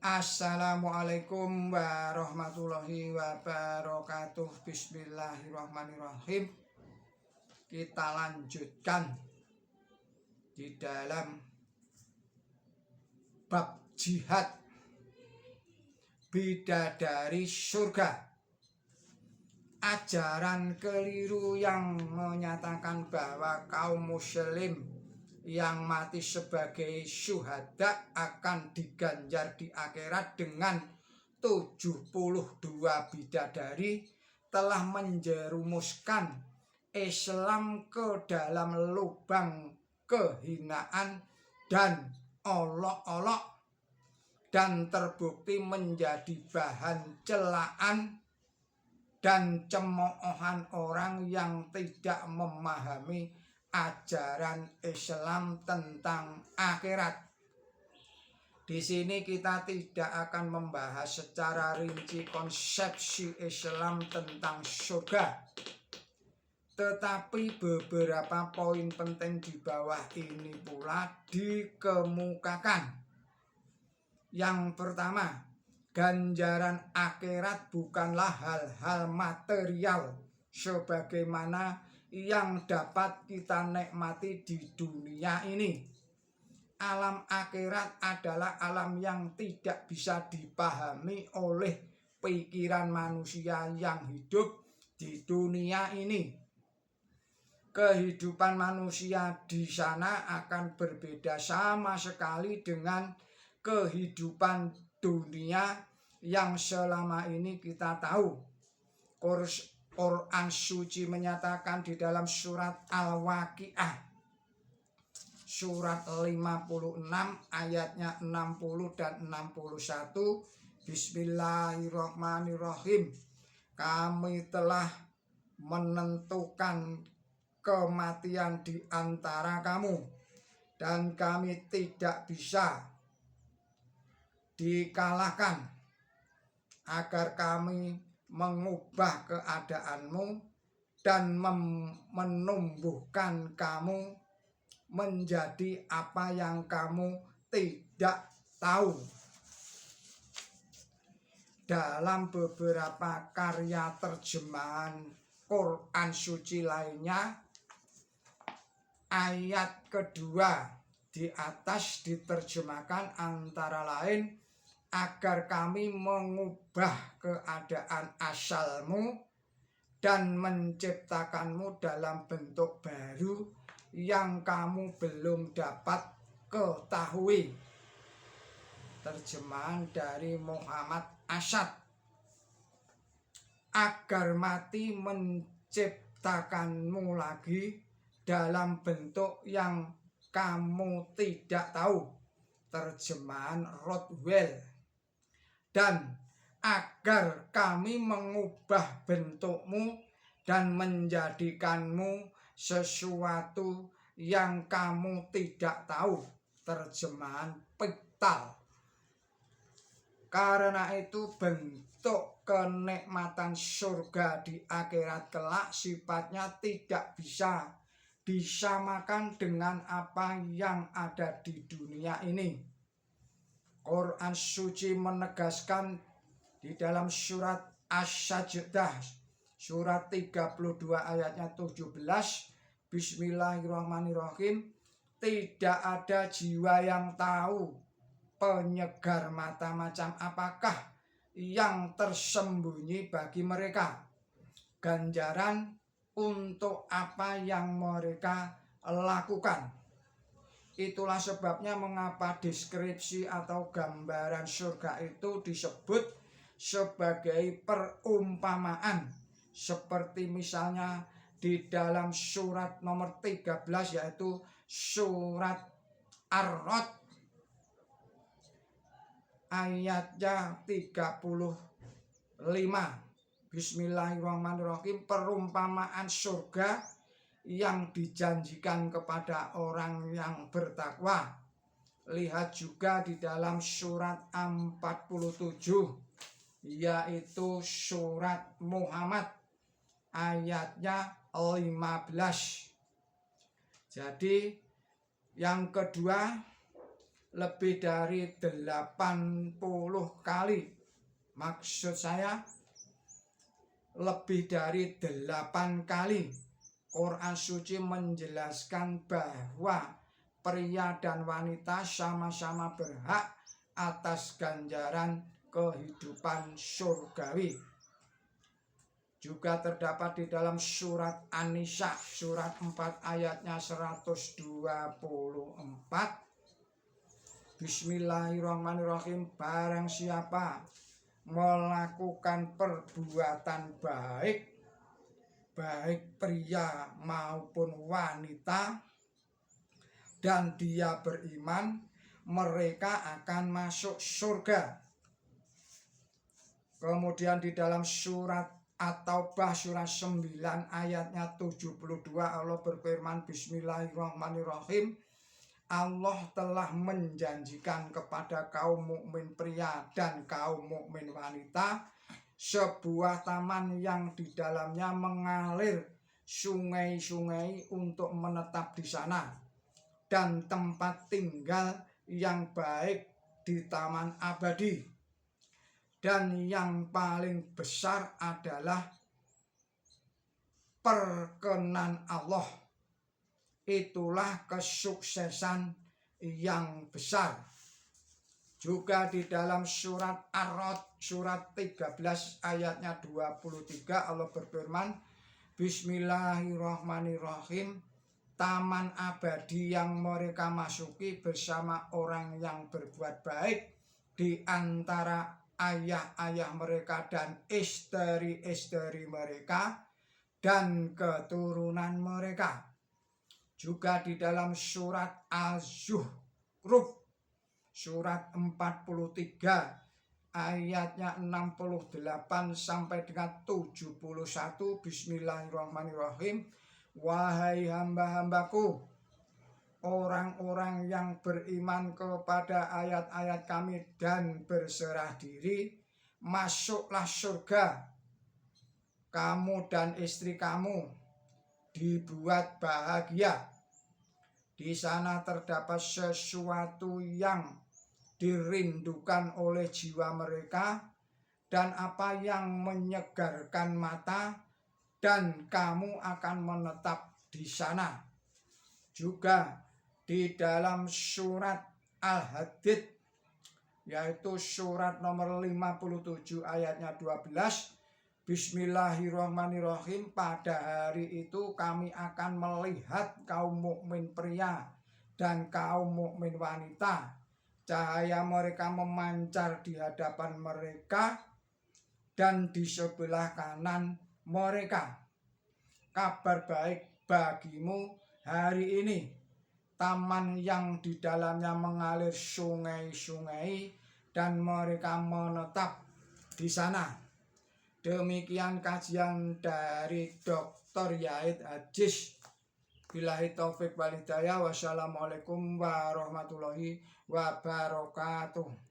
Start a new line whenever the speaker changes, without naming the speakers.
Assalamualaikum warahmatullahi wabarakatuh. Bismillahirrahmanirrahim. Kita lanjutkan di dalam bab jihad bidadari surga. Ajaran keliru yang menyatakan bahwa kaum muslim yang mati sebagai syuhada akan diganjar di akhirat dengan 72 bidadari telah menjerumuskan Islam ke dalam lubang kehinaan dan olok-olok, dan terbukti menjadi bahan celaan dan cemoohan orang yang tidak memahami ajaran Islam tentang akhirat. Di sini kita tidak akan membahas secara rinci konsepsi Islam tentang surga, tetapi beberapa poin penting di bawah ini pula dikemukakan. Yang pertama, ganjaran akhirat bukanlah hal-hal material sebagaimana yang dapat kita nikmati di dunia ini. Alam akhirat adalah alam yang tidak bisa dipahami oleh pikiran manusia yang hidup di dunia ini. Kehidupan manusia di sana akan berbeda sama sekali dengan kehidupan dunia yang selama ini kita tahu. Quran suci menyatakan di dalam surat Al-Waqiah surat 56 ayatnya 60 dan 61, Bismillahirrahmanirrahim. Kami telah menentukan kematian di antara kamu, dan kami tidak bisa dikalahkan, agar kami mengubah keadaanmu dan menumbuhkan kamu menjadi apa yang kamu tidak tahu. Dalam beberapa karya terjemahan Quran suci lainnya, ayat kedua di atas diterjemahkan antara lain, agar kami mengubah keadaan asalmu dan menciptakanmu dalam bentuk baru yang kamu belum dapat ketahui. Terjemahan dari Muhammad Asyad. Agar mati menciptakanmu lagi dalam bentuk yang kamu tidak tahu. Terjemahan Rothwell. Dan agar kami mengubah bentukmu dan menjadikanmu sesuatu yang kamu tidak tahu. Terjemahan Pickthall. Karena itu bentuk kenikmatan surga di akhirat kelak sifatnya tidak bisa disamakan dengan apa yang ada di dunia ini. Quran suci menegaskan di dalam surat Asy-Sajdah surat 32 ayatnya 17, Bismillahirrahmanirrahim. Tidak ada jiwa yang tahu penyegar mata macam apakah yang tersembunyi bagi mereka, ganjaran untuk apa yang mereka lakukan. Itulah sebabnya mengapa deskripsi atau gambaran surga itu disebut sebagai perumpamaan, seperti misalnya di dalam surat nomor 13, yaitu surat Ar-Ra'd ayatnya 35. Bismillahirrahmanirrahim. Perumpamaan surga yang dijanjikan kepada orang yang bertakwa. Lihat juga di dalam surat 47, yaitu surat Muhammad ayatnya 15. Jadi yang kedua, lebih dari 80 kali. Maksud saya lebih dari 8 kali Quran suci menjelaskan bahwa pria dan wanita sama-sama berhak atas ganjaran kehidupan surgawi. Juga terdapat di dalam surat An-Nisa surat 4 ayatnya 124. Bismillahirrahmanirrahim. Barang siapa melakukan perbuatan baik pria maupun wanita, dan dia beriman, mereka akan masuk surga. Kemudian di dalam surat At-Taubah surat 9 ayatnya 72 Allah berfirman, Bismillahirrahmanirrahim. Allah telah menjanjikan kepada kaum mukmin pria dan kaum mukmin wanita sebuah taman yang di dalamnya mengalir sungai-sungai untuk menetap di sana, dan tempat tinggal yang baik di taman abadi. Dan yang paling besar adalah perkenan Allah. Itulah kesuksesan yang besar. Juga di dalam surat Ar-Ra'd surat 13 ayatnya 23 Allah berfirman, Bismillahirrahmanirrahim. Taman abadi yang mereka masuki bersama orang yang berbuat baik di antara ayah-ayah mereka dan istri-istri mereka dan keturunan mereka. Juga di dalam surat Az-Zukhruf surat 43 ayatnya 68 sampai dengan 71. Bismillahirrahmanirrahim. Wahai hamba-hambaku, orang-orang yang beriman kepada ayat-ayat kami dan berserah diri, masuklah surga. Kamu dan istri kamu dibuat bahagia. Di sana terdapat sesuatu yang dirindukan oleh jiwa mereka dan apa yang menyegarkan mata, dan kamu akan menetap di sana. Juga di dalam surat Al-Hadid yaitu surat nomor 57 ayatnya 12, Bismillahirrahmanirrahim. Pada hari itu kami akan melihat kaum mukmin pria dan kaum mukmin wanita. Cahaya mereka memancar di hadapan mereka dan di sebelah kanan mereka. Kabar baik bagimu hari ini, taman yang di dalamnya mengalir sungai-sungai dan mereka menetap di sana. Demikian kajian dari Dr. Yahid Aziz. Billahi taufik wal hidayah. Wassalamualaikum warahmatullahi wabarakatuh.